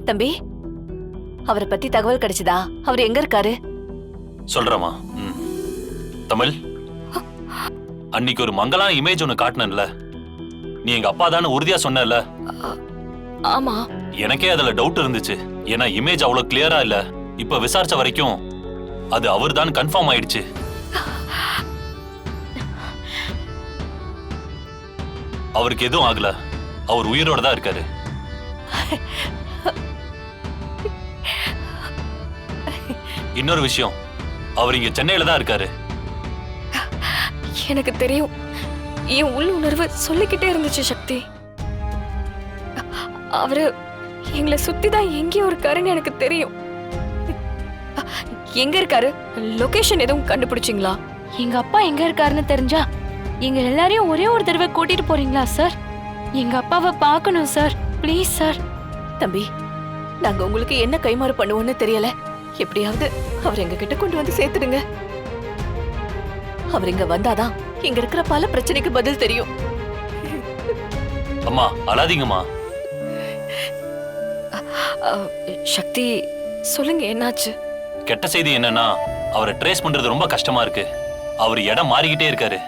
தம்பி, அவரை பத்தி தகவல் கிடைச்சதா? அவர் எங்க இருக்காரு? சொல்றமா. தமிழ், அன்னைக்கு ஒரு மங்கலான இமேஜ் ஒன்னு காட்டினல, நீ எங்க அப்பா தானே உறுதியா சொன்னல? ஆமா. எனக்கே அதுல டவுட் இருந்துச்சு. ஏன்னா இமேஜ் அவ்வளவு கிளியரா இல்ல. இப்ப விசாரிச்ச வரைக்கும் அது அவர் தான் கன்ஃபார்ம் ஆயிடுச்சு. அவருக்கு எதுவும் ஆகல. அவர் உயிரோட தான் இருக்காரு. இன்னொரு விஷயம், அவர் இங்க சென்னையில தான் இருக்காரு. எனக்கு தெரியும். என் உள்ளுணர்வு சொல்லிக்கிட்டே இருந்துச்சு சக்தி. அவரு எங்களை சுத்திதான் எங்கேயோ இருக்காருன்னு எனக்கு தெரியும். எங்க இருக்காரு? லொகேஷன் எதுவும் கண்டுபிடிச்சிங்களா? எங்க அப்பா எங்க இருக்காருன்னு தெரிஞ்சா எங்க எல்லாரையும் ஒரே ஒரு தடவை கூட்டிட்டு போறீங்களா சார்? எங்க அப்பாவை பார்க்கணும் சார், ப்ளீஸ் சார். தம்பி, நாங்க உங்களுக்கு என்ன கைமாறு பண்ணுவோம்னு தெரியல. எப்படியாவது அவர் எங்க கிட்ட கொண்டு வந்து சேர்த்துடுங்க. அவர் இங்க வந்தாதான் இங்க இருக்கிற பல பிரச்சனைக்கு பதில் தெரியும். அம்மா அழாதீங்கம்மா. சக்தி, சொல்லுங்க, என்னாச்சு? கெட்ட செய்தி என்னன்னா, அவரை ட்ரேஸ் பண்றது ரொம்ப கஷ்டமா இருக்கு. அவர் இடம் மாறிக்கிட்டே இருக்காரு.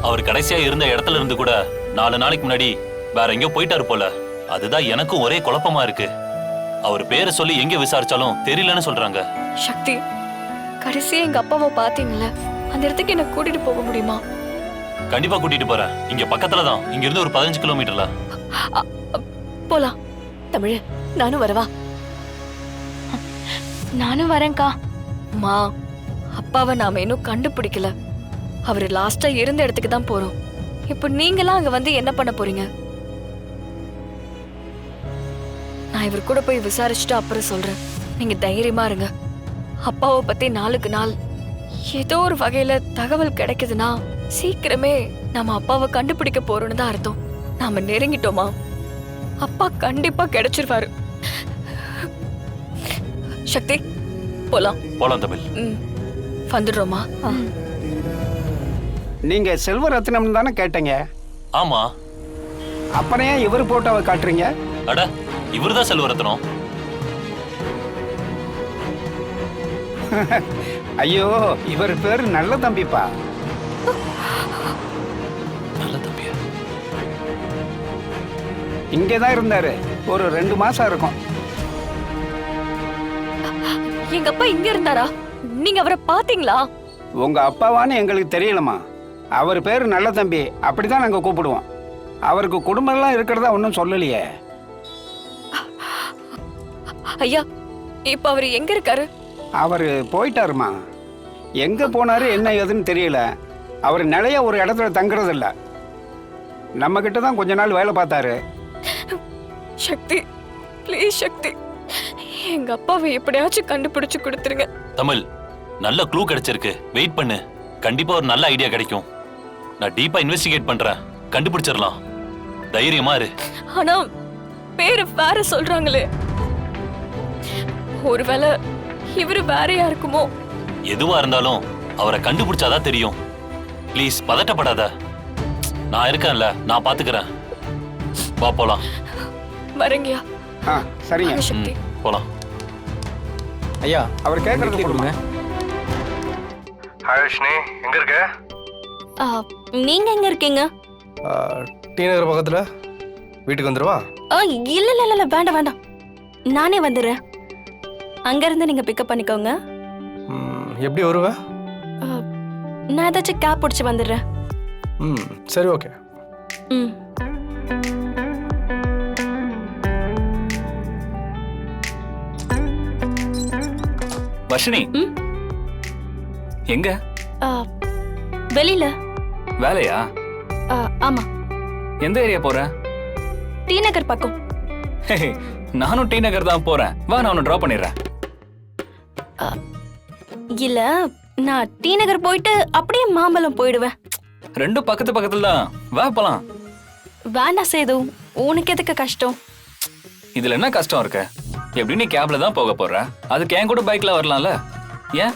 அவர் கடைசியா இருந்த இடத்துல இருந்து கூட 4 நாளைக்கு முன்னாடி வேற எங்கயோ போயிட்டாரு போல. அதுதான் எனக்கும் ஒரே குழப்பமா இருக்கு. அவர் பேரை சொல்லி எங்க விசாரிச்சாலும் தெரியலன்னு சொல்றாங்க. சக்தி, கடைசியா எங்க அப்பாவை பாத்தீங்கல்ல, அந்த இடத்துக்கு என்ன கூட்டிட்டு போக முடியுமா? கண்டிப்பா கூட்டிட்டு போறேன். இங்க பக்கத்துல தான். இங்க இருந்து ஒரு 15 கிலோமீட்டர்ல. போலாம். தமிழ், நானும் வரவா? நானும் வரேன்க்கா. மா, அப்பாவை நாம இன்னும் கண்டுபிடிக்கல. அவரு லாஸ்டா இருந்த இடத்துக்கு தான் போறோம். இப்போ நீங்களாம் அங்க வந்து என்ன பண்ண போறீங்க? நான் இவர் கூட போய் விசாரிச்சுட்டு அப்புறம் சொல்றேன். நீங்க தைரியமா இருங்க. அப்பாவை பத்தி நாளுக்கு நாள் ஏதோ ஒரு வகையில தகவல் கிடைக்குதுன்னா சீக்கிரமே நம்ம அப்பாவை கண்டுபிடிக்க போறோம்னு தான் அர்த்தம். நாம நெருங்கிட்டோமா, அப்பா கண்டிப்பா கிடைச்சிருவாரு. சக்தி, போலாம். போலாம் தமிழ். வந்துடுறோமா? நீங்க செல்வரத்னம் தானே கேட்டீங்க? ஆமா. அப்புறம் ஏன் இவர் போட்டோவை காட்டுறீங்க? அட, இவர்தான் செல்வரத்னம். ஐயோ, இவர் பேரு நல்ல தம்பிப்பா. நல்ல தம்பியா? இங்கதான் இருந்தாரு. ஒரு 2 மாசம் இருக்கும். எங்க அப்பா இங்க இருந்தாரா? நீங்க அவரை பாத்தீங்களா? உங்க அப்பாவான்னு எங்களுக்கு தெரியலமா. அவர் பேரு நல்ல தம்பி, அப்படிதான் நாங்க கூப்பிடுவோம். அவருக்கு குடும்பம் எல்லாம் இருக்கிறதா ஒன்றும் சொல்லலையே. ஐயா, இப்ப அவர் எங்க இருக்காரு? அவர் போயிட்டாருமா. எங்க போனாரு என்ன ஏதுன்னு தெரியல. அவர் நிலைய ஒரு இடத்துல தங்குறது இல்ல. நம்ம கிட்ட தான் கொஞ்ச நாள் வேலை பார்த்தாரு. சக்தி, ப்ளீஸ் சக்தி, எங்க அப்பாவை எப்படியாச்சும் கண்டுபிடிச்சு கொடுத்துருங்க. தமிழ், நல்ல க்ளூ கிடைச்சிருக்கு. வெயிட் பண்ணு, கண்டிப்பா ஒரு நல்ல ஐடியா கிடைக்கும். நான் டீப்பா இன்வெஸ்டிகேட் பண்றேன். கண்டுபிடிச்சிடலாம். தைரியமா இரு. ஆனா பேரு வேற சொல்றாங்களே. ஒருவேளை இவரு வேறையா இருக்குமோ? எதுவா இருந்தாலும் அவரை கண்டுபிடிச்சாதான் தெரியும். ப்ளீஸ் பதட்டப்படாத. நான் இருக்கேன்ல, நான் பாத்துக்கிறேன். வா போலாம். வரங்கயா? சரிங்க சக்தி, போலாம். ஐயா, அவர் கேட்கறது கொடுங்க. ஹரிஷ்ணி, எங்க இருக்க? நீங்க எங்க இருக்கீங்க? டி நகர் பக்கத்துல. வீட்டுக்கு வந்துருவா? இல்ல இல்ல இல்ல, வேண்டாம் வேண்டாம், நானே வந்துடுறேன். அங்க இருந்து நீங்க பிக்கப் பண்ணிக்கோங்க. எப்படி வருவ? நான் ஏதாச்சும் கேப் பிடிச்சி வந்துடுறேன். சரி, ஓகே. வர்ஷினி, எங்க? வெளியில. வேலையா? ஆமா. எந்த ஏரியா போற? டி நகர் பக்கம். நானும் டி நகர் தான் போறேன். வா, நான் உன்னை டிராப் பண்ணிடுறேன். இல்ல, நான் டி நகர் போயிட்டு அப்படியே மாம்பழம் போயிடுவேன். ரெண்டும் பக்கத்து பக்கத்துல தான். வா போலாம். வேண்டாம் சேது, உனக்கு எதுக்கு கஷ்டம்? இதுல என்ன கஷ்டம் இருக்கு? எப்படி நீ கேப்ல தான் போக போற, அதுக்கு என் கூட பைக்ல வரலாம்ல. ஏன்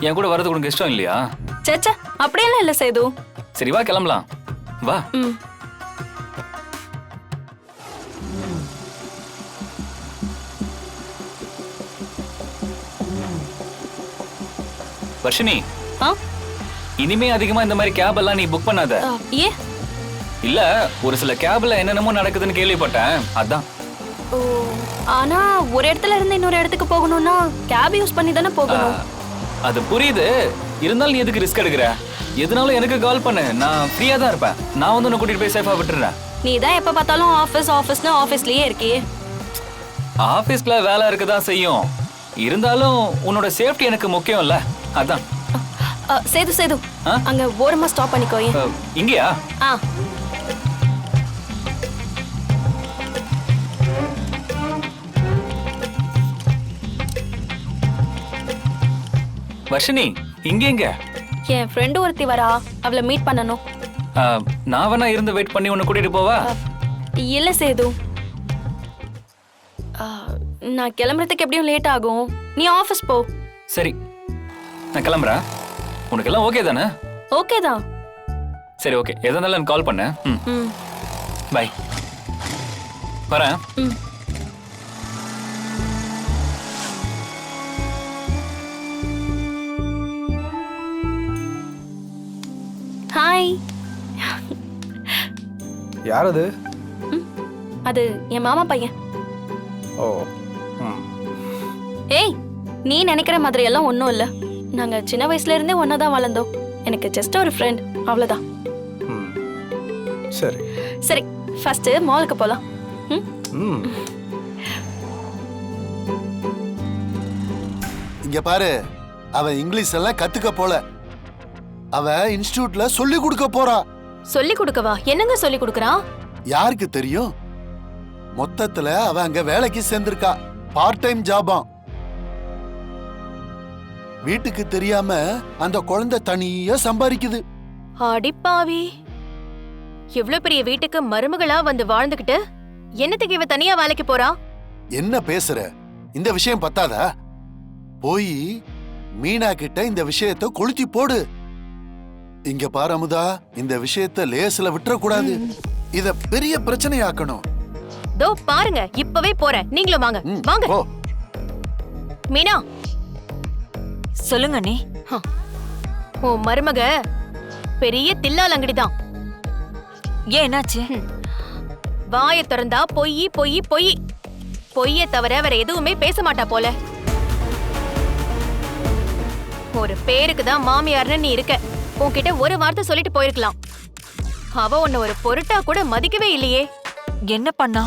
என் கூட வரதுக்கு உனக்கு இஷ்டம் இல்லையா? சேச்சா, அப்படியெல்லாம் இல்ல சேது. சரி, வா கிளம்பலாம். வா. வர்ஷினி ஆ இனிமே அதிகமா இந்த மாதிரி கேப் எல்லாம் நீ புக் பண்ணாத. ஏ இல்ல ஒரு சில கேப்ல என்னென்னமோ நடக்குதுன்னு கேள்விப்பட்டேன், அதான். ஓ ஆனா ஒரு இடத்துல இருந்து இன்னொரு இடத்துக்கு போகணும்னா கேப் யூஸ் பண்ணி தானே போகணும். அது புரியுது, இருந்தாலும் நீ எதுக்கு ரிஸ்க் எடுக்கிற? எதுனாலும் எனக்கு கால் பண்ணு, நான் ஃப்ரீயா தான் இருப்பேன். நான் வந்து உன்னை கூட்டிட்டு போய் சேஃபா விட்டுறேன். நீ தான் எப்ப பார்த்தாலும் ஆபீஸ்னு ஆபீஸ்லயே இருக்கியே. ஆபீஸ்ல வேலை இருக்கதான் செய்யும், இருந்தாலும் உன்னோட சேஃப்டி எனக்கு முக்கியம் இல்ல, அதான். சேது சேது ஆ? அங்க ஓரமா ஸ்டாப் பண்ணிக்கோயே. இங்கயா? ஆ வர்ஷினி இங்க எங்க? என் ஃப்ரெண்டு ஒருத்தி வரா, அவளை மீட் பண்ணணும். நான் வேணா இருந்து வெயிட் பண்ணி உன்னை கூட்டிட்டு போவா? இல்ல சேது, நான் கிளம்புறதுக்கு எப்படியும் லேட் ஆகும், நீ ஆபீஸ் போ. சரி நான் கிளம்புறேன். உனக்கு எல்லாம் ஓகே தானே? ஓகே தான். சரி ஓகே, எதா இருந்தாலும் எனக்கு கால் பண்ணு. ம் பை, வரேன். ம் ஹாய். யார் அது? அது என் மாமா பையன். ஓ ம் ஏய், நீ நினைக்கிற மாதிரி எல்லாம் ஒன்றும் இல்லை. நாங்க சின்ன வயசுல இருந்தே ஒன்னா தான் வளர்ந்தோம். எனக்கு ஜஸ்ட் ஒரு ஃப்ரெண்ட், அவ்வளவுதான். ம் சரி. சரி, ஃபர்ஸ்ட் மாலுக்கு போலாம். ம் ம் இங்க பாரு, அவ இங்கிலீஷ் எல்லாம் கத்துக்க போல, அவ இன்ஸ்டிடியூட்ல சொல்லி கொடுக்க போறா. சொல்லி கொடுக்கவா? என்னங்க சொல்லி கொடுக்கறான்? யாருக்கு தெரியும்? மொத்தத்துல அவ அங்க வேலைக்கு சேர்ந்திருக்கா, பார்ட் டைம் ஜாபாம். வீட்டுக்கு தெரியாம அந்த குழந்தை தனியா சம்பாதிக்குது. அடிப்பாவி, எவ்வளவு பெரிய வீட்டுக்கு மருமகளா வந்து வாழ்ந்துகிட்டு என்னத்துக்கு இவ தனியா வேலைக்கு போறா? என்ன பேசுற? இந்த விஷயம் பத்தாதா? போய் மீனா கிட்ட இந்த விஷயத்தை கொளுத்தி போடு. இங்க பாரு அமுதா, இந்த விஷயத்தை லேஸ்ல விட்டுற கூடாது, இத பெரிய பிரச்சனையாக்கணும். தோ பாருங்க, இப்பவே போறேன், நீங்களும் வாங்க. ம், வாங்க போ. மீனா. சொல்லுங்க நீ. உன் மருமக பெரிய தில்லாலங்கடிதான். ஏன் என்னாச்சு? வாயை திறந்தா பொய் பொய் பொய், பொய்ய தவிர வேற எதுவுமே பேச மாட்டா போல. ஒரு பேருக்கு தான் மாமியார்னு நீ இருக்க, உன்கிட்ட ஒரு வார்த்தை சொல்லிட்டு போயிருக்கலாம். அவ உன்னை ஒரு பொருட்டா கூட மதிக்கவே இல்லையே. என்ன பண்ணா?